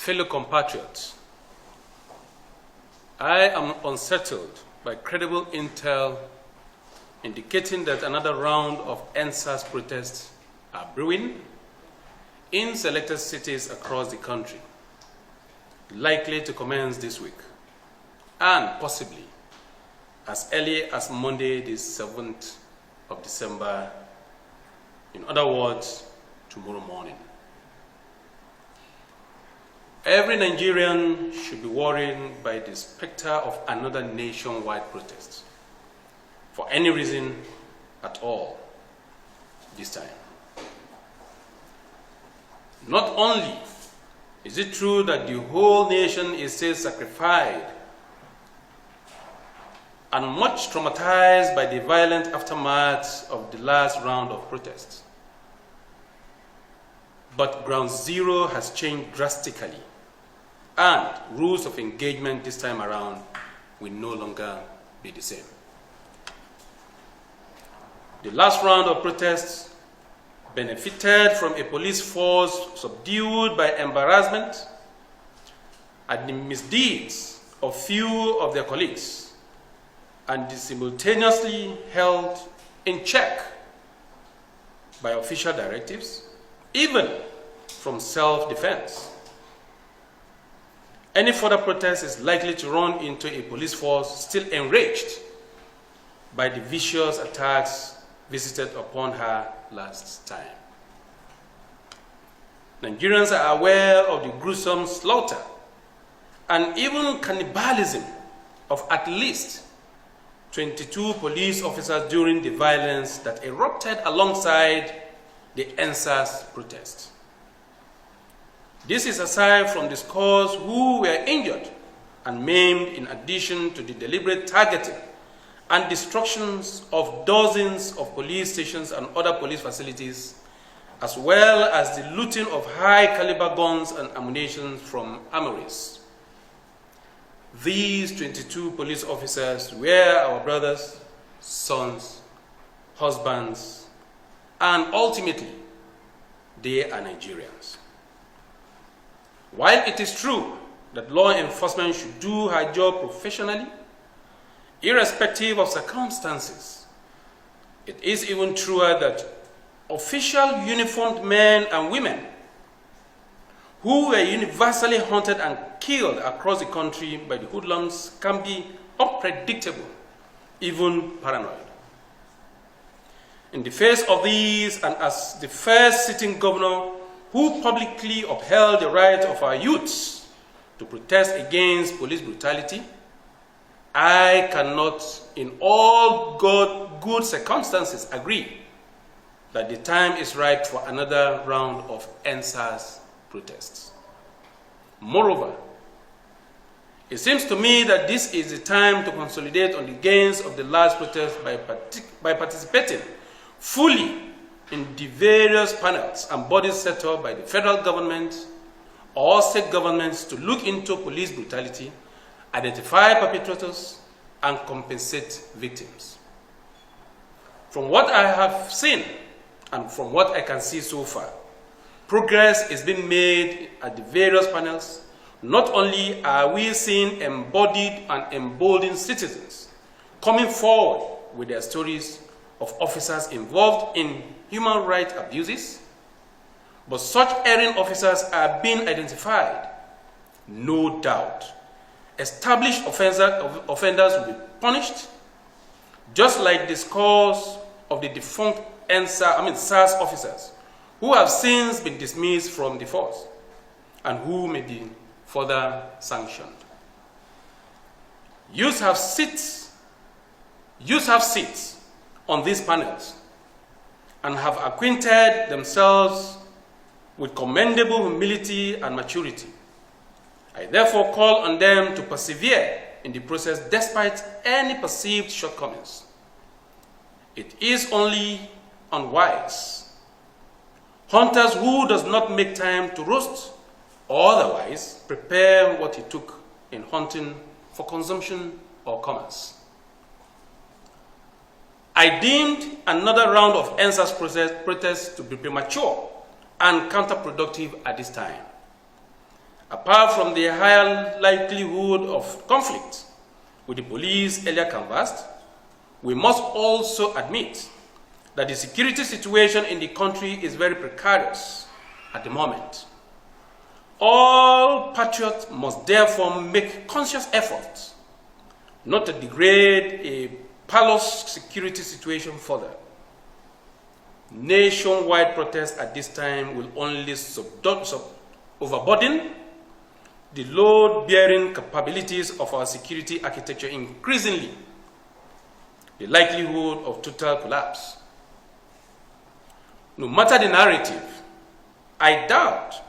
Fellow compatriots, I am unsettled by credible intel indicating that another round of NSAS protests are brewing in selected cities across the country, likely to commence this week, and possibly as early as Monday, the 7th of December, in other words, tomorrow morning. Every Nigerian should be worried by the specter of another nationwide protest, for any reason at all this time. Not only is it true that the whole nation is still sacrificed and much traumatized by the violent aftermath of the last round of protests, but ground zero has changed drastically, and rules of engagement this time around will no longer be the same. The last round of protests benefited from a police force subdued by embarrassment at the misdeeds of few of their colleagues and simultaneously held in check by official directives, even from self-defense. Any further protest is likely to run into a police force still enraged by the vicious attacks visited upon her last time. Nigerians are aware of the gruesome slaughter and even cannibalism of at least 22 police officers during the violence that erupted alongside the NSAS protest. This is aside from the scores who were injured and maimed, in addition to the deliberate targeting and destructions of dozens of police stations and other police facilities, as well as the looting of high-caliber guns and ammunition from armories. These 22 police officers were our brothers, sons, husbands, and ultimately, they are Nigerians. While it is true that law enforcement should do her job professionally, irrespective of circumstances, it is even truer that official uniformed men and women who were universally hunted and killed across the country by the hoodlums can be unpredictable, even paranoid. In the face of these, and as the first sitting governor who publicly upheld the right of our youths to protest against police brutality, I cannot, in all good circumstances, agree that the time is ripe for another round of NSAS protests. Moreover, it seems to me that this is the time to consolidate on the gains of the last protest by participating fully in the various panels and bodies set up by the federal government or state governments to look into police brutality, identify perpetrators, and compensate victims. From what I have seen and from what I can see so far, progress is being made at the various panels. Not only are we seeing embodied and emboldened citizens coming forward with their stories of officers involved in human rights abuses, but such erring officers are being identified. No doubt, established offenders will be punished, just like the scores of the defunct SARS officers who have since been dismissed from the force and who may be further sanctioned. Youths have seats on these panels and have acquainted themselves with commendable humility and maturity. I therefore call on them to persevere in the process despite any perceived shortcomings. It is only unwise. Hunters who does not make time to roast or otherwise prepare what he took in hunting for consumption or commerce. I deemed another round of NSAS protests to be premature and counterproductive at this time, apart from the higher likelihood of conflict with the police earlier canvassed, we must also admit that the security situation in the country is very precarious at the moment. All patriots must therefore make conscious efforts not to degrade a perilous security situation further. Nationwide protests at this time will only overburden the load-bearing capabilities of our security architecture, increasingly the likelihood of total collapse. No matter the narrative, I doubt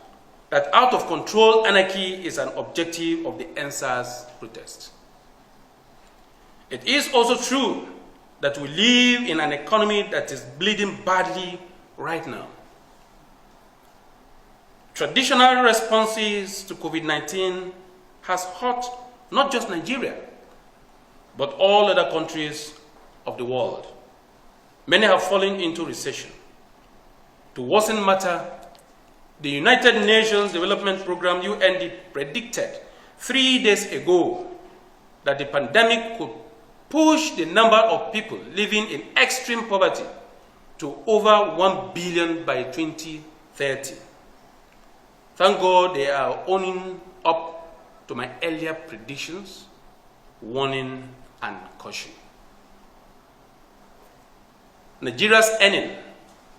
that out-of-control anarchy is an objective of the NSAS protest. It is also true that we live in an economy that is bleeding badly right now. Traditional responses to COVID-19 has hurt not just Nigeria, but all other countries of the world. Many have fallen into recession. To worsen matter, the United Nations Development Program, UNDP, predicted 3 days ago that the pandemic could push the number of people living in extreme poverty to over 1 billion by 2030. Thank God they are owning up to my earlier predictions, warning and caution. Nigeria's earning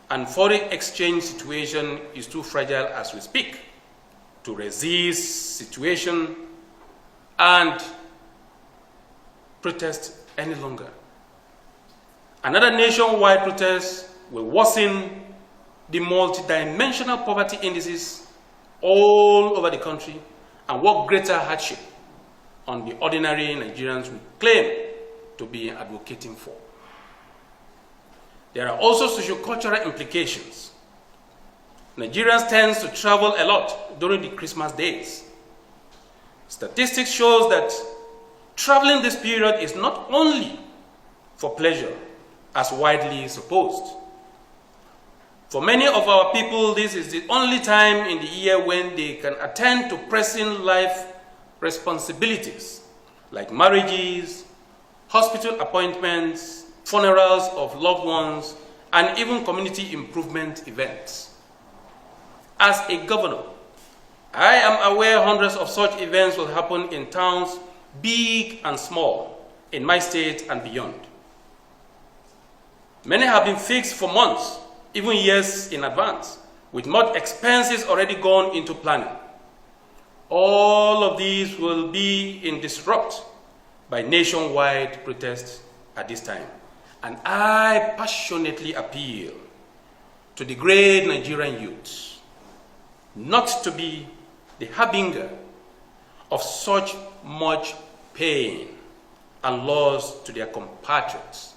and foreign exchange situation is too fragile as we speak to resist situation and protest any longer. Another nationwide protest will worsen the multidimensional poverty indices all over the country and work greater hardship on the ordinary Nigerians we claim to be advocating for. There are also socio-cultural implications. Nigerians tend to travel a lot during the Christmas days. Statistics shows that traveling this period is not only for pleasure, as widely supposed. For many of our people, this is the only time in the year when they can attend to pressing life responsibilities like marriages, hospital appointments, funerals of loved ones, and even community improvement events. As a governor, I am aware hundreds of such events will happen in towns, big and small, in my state and beyond. Many have been fixed for months, even years in advance, with much expenses already gone into planning. All of these will be in disrupt by nationwide protests at this time. And I passionately appeal to the great Nigerian youth not to be the harbinger of such much pain and loss to their compatriots,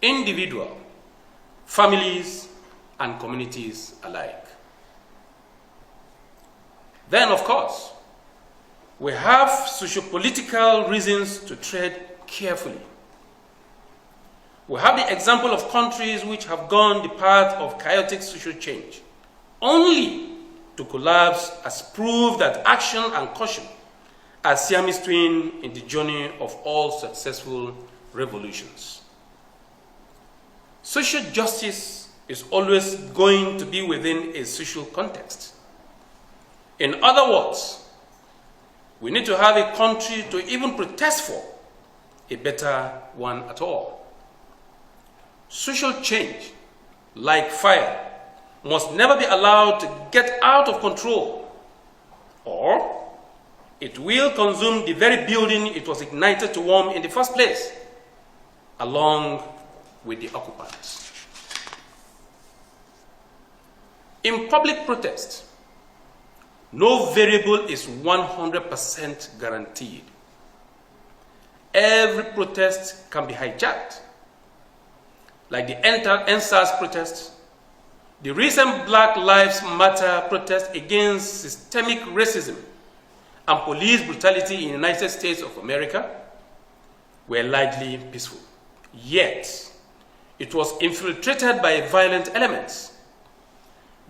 individual, families, and communities alike. Then, of course, we have socio-political reasons to tread carefully. We have the example of countries which have gone the path of chaotic social change, only to collapse as proof that action and caution are Siamese twins in the journey of all successful revolutions. Social justice is always going to be within a social context. In other words, we need to have a country to even protest for, a better one at all. Social change, like fire, must never be allowed to get out of control, or it will consume the very building it was ignited to warm in the first place, along with the occupants. In public protest, no variable is 100% guaranteed. Every protest can be hijacked. Like the NSAS protest, the recent Black Lives Matter protest against systemic racism and police brutality in the United States of America were largely peaceful. Yet, it was infiltrated by violent elements.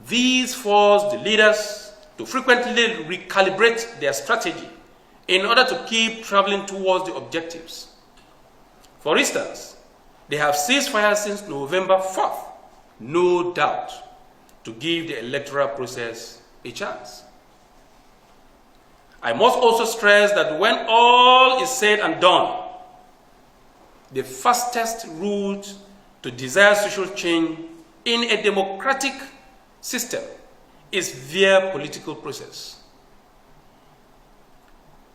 These forced the leaders to frequently recalibrate their strategy in order to keep traveling towards the objectives. For instance, they have ceased fire since November 4th, no doubt, to give the electoral process a chance. I must also stress that when all is said and done, the fastest route to desired social change in a democratic system is via political process.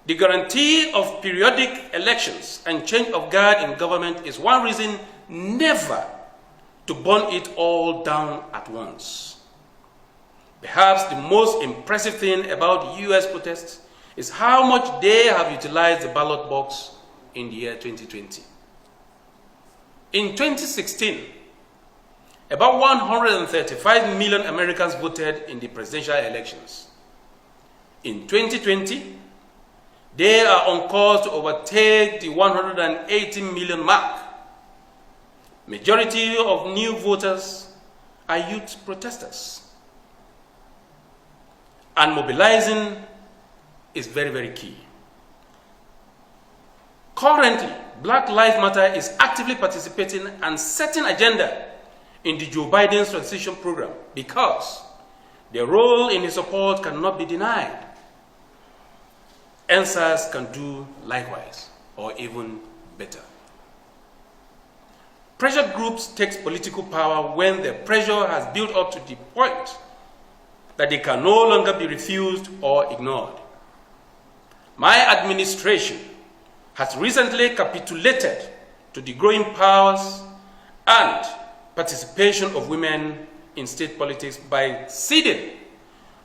The guarantee of periodic elections and change of guard in government is one reason never to burn it all down at once. Perhaps the most impressive thing about the US protests is how much they have utilized the ballot box in the year 2020. In 2016, about 135 million Americans voted in the presidential elections. In 2020, they are on course to overtake the 180 million mark. Majority of new voters are youth protesters. And mobilizing is very, very key. Currently, Black Lives Matter is actively participating and setting agenda in the Joe Biden's transition program because their role in his support cannot be denied. NSAS can do likewise, or even better. Pressure groups take political power when the pressure has built up to the point that they can no longer be refused or ignored. My administration has recently capitulated to the growing powers and participation of women in state politics by ceding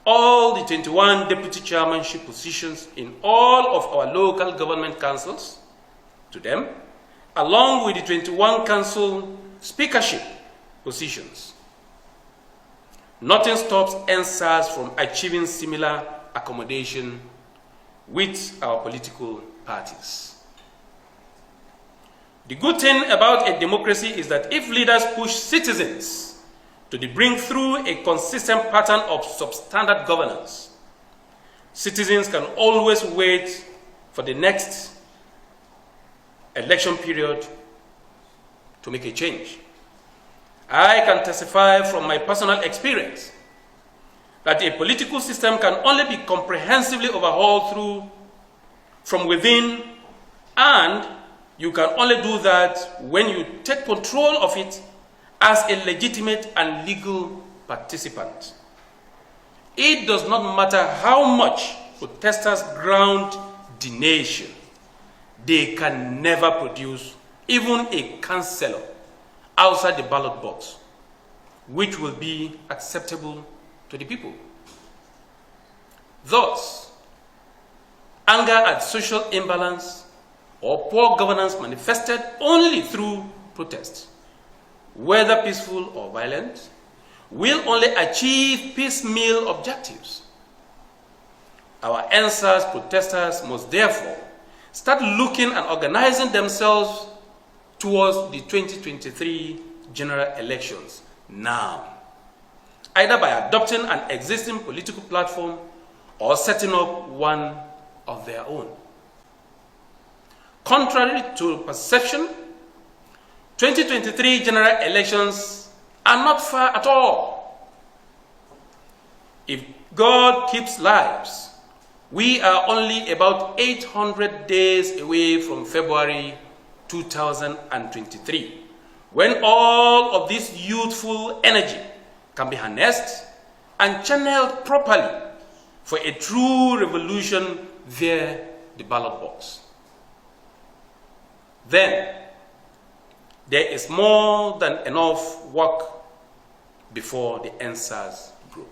all the 21 deputy chairmanship positions in all of our local government councils to them, along with the 21 council speakership positions. Nothing stops NSAS from achieving similar accommodation with our political parties. The good thing about a democracy is that if leaders push citizens to bring through a consistent pattern of substandard governance, citizens can always wait for the next election period to make a change. I can testify from my personal experience that a political system can only be comprehensively overhauled from within, and you can only do that when you take control of it as a legitimate and legal participant. It does not matter how much protesters ground the nation, they can never produce even a councillor outside the ballot box, which will be acceptable to the people. Thus, anger at social imbalance or poor governance manifested only through protest, whether peaceful or violent, will only achieve piecemeal objectives. Our NSAS protesters must therefore start looking and organizing themselves towards the 2023 general elections now, either by adopting an existing political platform or setting up one of their own. Contrary to perception, 2023 general elections are not far at all. If God keeps lives, we are only about 800 days away from February 2023, when all of this youthful energy can be harnessed and channeled properly for a true revolution via the ballot box. Then, there is more than enough work before the NSAS group.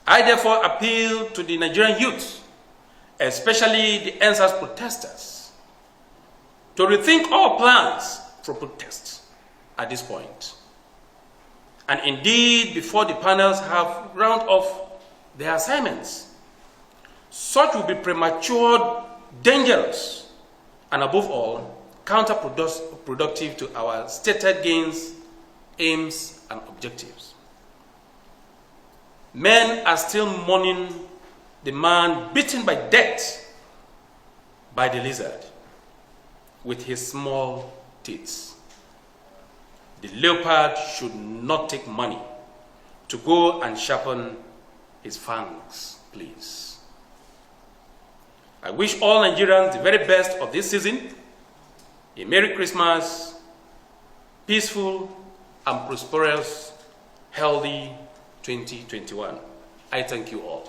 I therefore appeal to the Nigerian youth, especially the NSAS protesters, to rethink all plans for protests at this point. And indeed, before the panels have round off their assignments, such will be premature, dangerous, and above all, counterproductive to our stated gains, aims, and objectives. Men are still mourning the man beaten by death by the lizard with his small teeth. The leopard should not take money to go and sharpen his fangs, please. I wish all Nigerians the very best of this season. A Merry Christmas, peaceful and prosperous, healthy 2021. I thank you all.